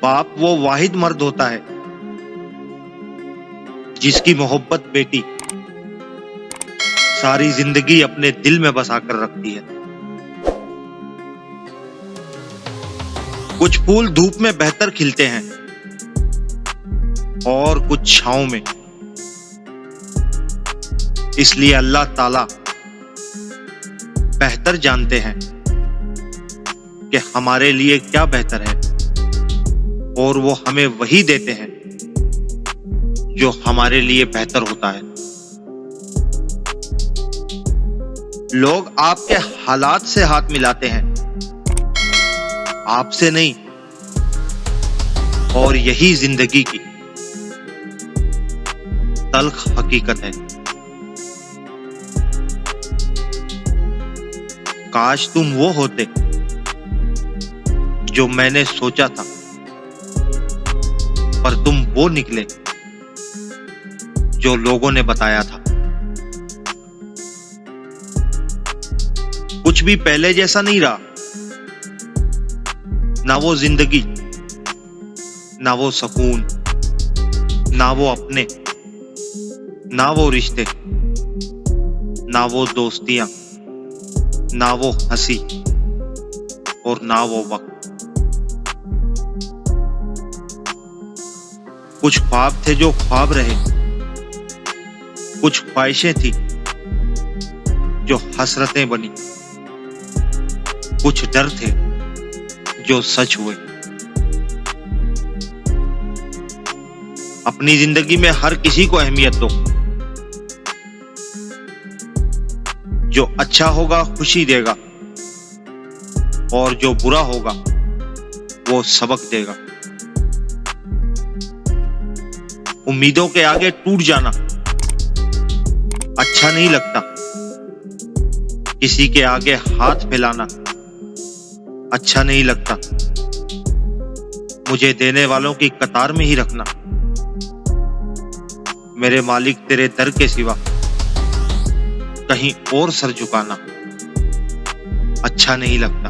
बाप वो वाहिद मर्द होता है जिसकी मोहब्बत बेटी सारी जिंदगी अपने दिल में बसा कर रखती है। कुछ फूल धूप में बेहतर खिलते हैं और कुछ छांव में। इसलिए अल्लाह ताला बेहतर जानते हैं कि हमारे लिए क्या बेहतर है, और वो हमें वही देते हैं जो हमारे लिए बेहतर होता है। लोग आपके हालात से हाथ मिलाते हैं, आपसे नहीं, और यही जिंदगी की तल्ख हकीकत है। काश तुम वो होते जो मैंने सोचा था, पर तुम वो निकले जो लोगों ने बताया था। कुछ भी पहले जैसा नहीं रहा, ना वो जिंदगी, ना वो सुकून, ना वो अपने, ना वो रिश्ते, ना वो दोस्तियां, ना वो हंसी, और ना वो वक्त। कुछ ख्वाब थे जो ख्वाब रहे, कुछ ख्वाहिशें थी जो हसरतें बनी, कुछ डर थे जो सच हुए। अपनी जिंदगी में हर किसी को अहमियत दो। जो अच्छा होगा खुशी देगा, और जो बुरा होगा वो सबक देगा। उम्मीदों के आगे टूट जाना अच्छा नहीं लगता, किसी के आगे हाथ फैलाना अच्छा नहीं लगता। मुझे देने वालों की कतार में ही रखना, मेरे मालिक तेरे दर के सिवा कहीं और सर झुकाना अच्छा नहीं लगता।